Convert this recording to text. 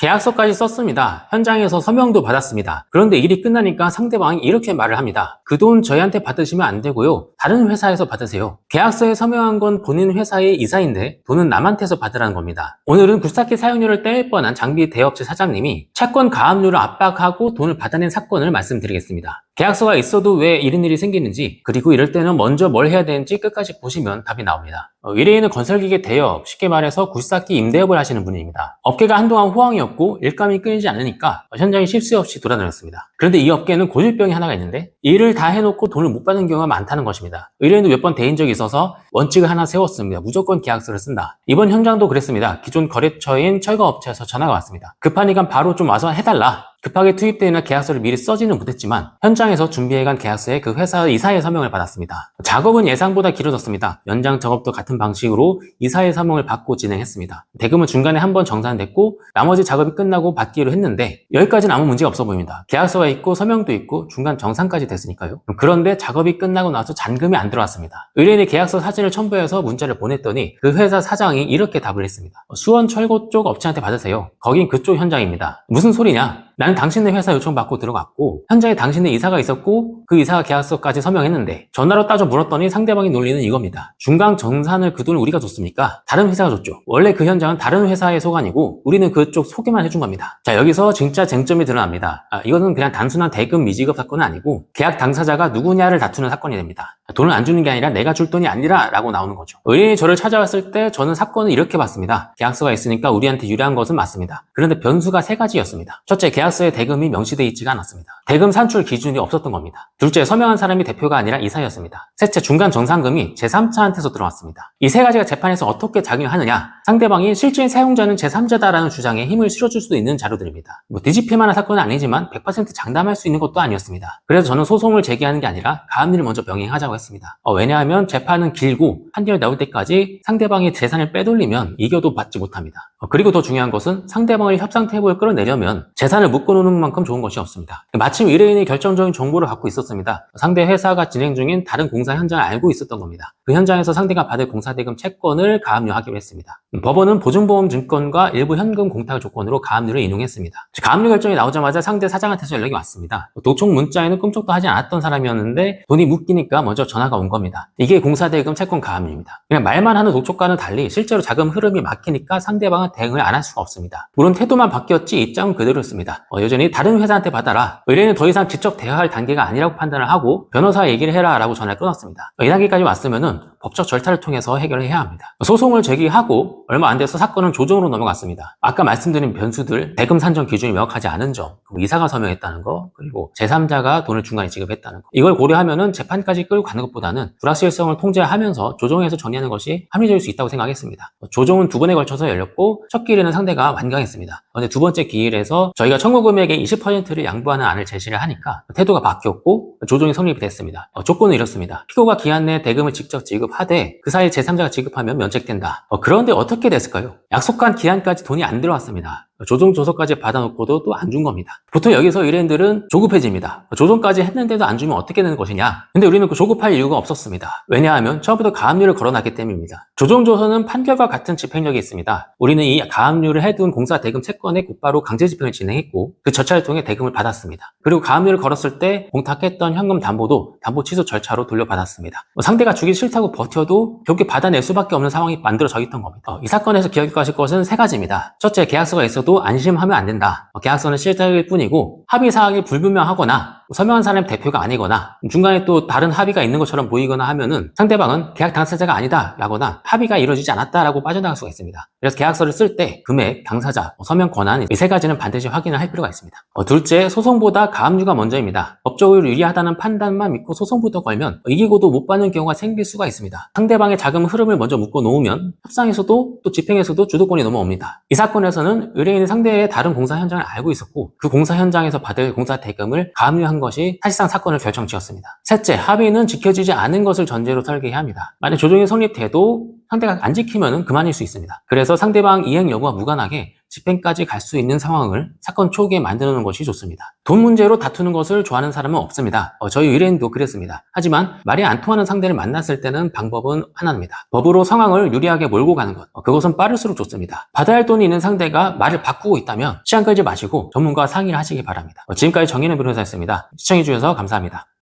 계약서까지 썼습니다. 현장에서 서명도 받았습니다. 그런데 일이 끝나니까 상대방이 이렇게 말을 합니다. 그 돈 저희한테 받으시면 안 되고요. 다른 회사에서 받으세요. 계약서에 서명한 건 본인 회사의 이사인데 돈은 남한테서 받으라는 겁니다. 오늘은 굴삭기 사용료를 떼일 뻔한 장비 대업체 사장님이 채권 가압류를 압박하고 돈을 받아낸 사건을 말씀드리겠습니다. 계약서가 있어도 왜 이런 일이 생기는지, 그리고 이럴 때는 먼저 뭘 해야 되는지 끝까지 보시면 답이 나옵니다. 의뢰인은 건설기계 대업, 쉽게 말해서 굴삭기 임대업을 하시는 분입니다. 업계가 한동안 호황이었고 일감이 끊이지 않으니까 현장에 쉴 새 없이 돌아다녔습니다. 그런데 이 업계는 고질병이 하나가 있는데 일을 다 해놓고 돈을 못 받는 경우가 많다는 것입니다. 의뢰인도 몇 번 대인 적이 있어서 원칙을 하나 세웠습니다. 무조건 계약서를 쓴다. 이번 현장도 그랬습니다. 기존 거래처인 철거업체에서 전화가 왔습니다. 급하니까 바로 좀 와서 해달라. 급하게 투입되어 있는 계약서를 미리 써지는 못했지만 현장에서 준비해간 계약서에 그 회사 이사의 서명을 받았습니다. 작업은 예상보다 길어졌습니다. 연장 작업도 같은 방식으로 이사의 서명을 받고 진행했습니다. 대금은 중간에 한번 정산됐고 나머지 작업이 끝나고 받기로 했는데 여기까지는 아무 문제가 없어 보입니다. 계약서가 있고 서명도 있고 중간 정산까지 됐으니까요. 그런데 작업이 끝나고 나서 잔금이 안 들어왔습니다. 의뢰인이 계약서 사진을 첨부해서 문자를 보냈더니 그 회사 사장이 이렇게 답을 했습니다. 수원 철거 쪽 업체한테 받으세요. 거긴 그쪽 현장입니다. 무슨 소리냐? 나는 당신네 회사 요청받고 들어갔고 현장에 당신네 이사가 있었고 그 이사가 계약서까지 서명했는데 전화로 따져 물었더니 상대방이 논리는 이겁니다. 중간 정산을 그 돈을 우리가 줬습니까? 다른 회사가 줬죠. 원래 그 현장은 다른 회사의 소관이고 우리는 그쪽 소개만 해준 겁니다. 자, 여기서 진짜 쟁점이 드러납니다. 이거는 그냥 단순한 대금 미지급 사건은 아니고 계약 당사자가 누구냐를 다투는 사건이 됩니다. 돈을 안 주는 게 아니라 내가 줄 돈이 아니라 라고 나오는 거죠. 의뢰인이 저를 찾아왔을 때 저는 사건을 이렇게 봤습니다. 계약서가 있으니까 우리한테 유리한 것은 맞습니다. 그런데 변수가 세 가지였습니다. 첫째, 계약서에 대금이 명시되어 있지가 않았습니다. 대금 산출 기준이 없었던 겁니다. 둘째, 서명한 사람이 대표가 아니라 이사였습니다. 셋째, 중간 정산금이 제3자한테서 들어왔습니다. 이 세 가지가 재판에서 어떻게 작용하느냐, 상대방이 실질 사용자는 제3자다라는 주장에 힘을 실어줄 수도 있는 자료들입니다. 뒤집힐 만한 사건은 아니지만 100% 장담할 수 있는 것도 아니었습니다. 그래서 저는 소송을 제기하는 게 아니라 가압류를 먼저 병행하자고 했습니다. 왜냐하면 재판은 길고 판결이 나올 때까지 상대방이 재산을 빼돌리면 이겨도 받지 못합니다. 그리고 더 중요한 것은 상대방의 협상 테이블을 끌어내려면 재산을 묶어놓는 만큼 좋은 것이 없습니다. 마침 의뢰인이 결정적인 정보를 갖고 있었습니다. 상대 회사가 진행 중인 다른 공사 현장을 알고 있었던 겁니다. 그 현장에서 상대가 받을 공사대금 채권을 가압류하기로 했습니다. 법원은 보증보험 증권과 일부 현금 공탁 조건으로 가압류를 인용했습니다. 가압류 결정이 나오자마자 상대 사장한테서 연락이 왔습니다. 도청 문자에는 꿈쩍도 하지 않았던 사람이었는데 돈이 묶이니까 먼저 전화가 온 겁니다. 이게 공사대금 채권 가압류입니다. 그냥 말만 하는 도촉과는 달리 실제로 자금 흐름이 막히니까 상대방은 대응을 안 할 수가 없습니다. 물론 태도만 바뀌었지 입장은 그대로였습니다. 여전히 다른 회사한테 받아라. 의뢰인은 더 이상 직접 대화할 단계가 아니라고 판단을 하고 변호사 얘기를 해라 라고 전화를 끊었습니다. 이 단계까지 왔으면은 법적 절차를 통해서 해결을 해야 합니다. 소송을 제기하고 얼마 안 돼서 사건은 조정으로 넘어갔습니다. 아까 말씀드린 변수들, 대금 산정 기준이 명확하지 않은 점, 이사가 서명했다는 거, 그리고 제3자가 돈을 중간에 지급했다는 거, 이걸 고려하면은 재판까지 끌고 가는 것보다는 불확실성을 통제하면서 조정해서 정리하는 것이 합리적일 수 있다고 생각했습니다. 조정은 두 번에 걸쳐서 열렸고 첫 기일에는 상대가 완강했습니다. 그런데 두 번째 기일에서 저희가 청구 금액의 20%를 양보하는 안을 제시를 하니까 태도가 바뀌었고 조정이 성립이 됐습니다. 조건은 이렇습니다. 피고가 기한 내에 대금을 직접 지급하되 그 사이에 제3자가 지급하면 면책된다. 그런데 어떻게 됐을까요? 약속한 기한까지 돈이 안 들어왔습니다. 조정 조서까지 받아놓고도 또 안 준 겁니다. 보통 여기서 의뢰인들은 조급해집니다. 조정까지 했는데도 안 주면 어떻게 되는 것이냐? 근데 우리는 그 조급할 이유가 없었습니다. 왜냐하면 처음부터 가압류를 걸어놨기 때문입니다. 조정 조서는 판결과 같은 집행력이 있습니다. 우리는 이 가압류를 해둔 공사 대금 채권에 곧바로 강제 집행을 진행했고 그 절차를 통해 대금을 받았습니다. 그리고 가압류를 걸었을 때 공탁했던 현금 담보도 담보 취소 절차로 돌려받았습니다. 상대가 주기 싫다고 버텨도 결국에 받아낼 수밖에 없는 상황이 만들어져 있던 겁니다. 이 사건에서 기억하실 것은 세 가지입니다. 첫째, 계약서가 있어도 안심하면 안 된다. 계약서는 실적일 뿐이고 합의 사항이 불분명하거나 서명한 사람이 대표가 아니거나 중간에 또 다른 합의가 있는 것처럼 보이거나 하면은 상대방은 계약 당사자가 아니다 라거나 합의가 이루어지지 않았다라고 빠져나갈 수가 있습니다. 그래서 계약서를 쓸 때 금액, 당사자, 서명 권한 이 세 가지는 반드시 확인을 할 필요가 있습니다. 둘째, 소송보다 가압류가 먼저입니다. 법적으로 유리하다는 판단만 믿고 소송부터 걸면 이기고도 못 받는 경우가 생길 수가 있습니다. 상대방의 자금 흐름을 먼저 묶어 놓으면 협상에서도 또 집행에서도 주도권이 넘어옵니다. 이 사건에서는 의뢰인이 상대의 다른 공사 현장을 알고 있었고 그 공사 현장에서 받을 공사 대금을 가압류한 것이 사실상 사건을 결정지었습니다. 셋째, 합의는 지켜지지 않은 것을 전제로 설계해야 합니다. 만약 조정이 성립돼도 상대가 안 지키면 그만일 수 있습니다. 그래서 상대방 이행 여부와 무관하게 집행까지 갈 수 있는 상황을 사건 초기에 만들어 놓은 것이 좋습니다. 돈 문제로 다투는 것을 좋아하는 사람은 없습니다. 저희 의뢰인도 그랬습니다. 하지만 말이 안 통하는 상대를 만났을 때는 방법은 하나입니다. 법으로 상황을 유리하게 몰고 가는 것. 그것은 빠를수록 좋습니다. 받아야 할 돈이 있는 상대가 말을 바꾸고 있다면 시간 끌지 마시고 전문가와 상의를 하시기 바랍니다. 지금까지 정의는 변호사였습니다. 시청해주셔서 감사합니다.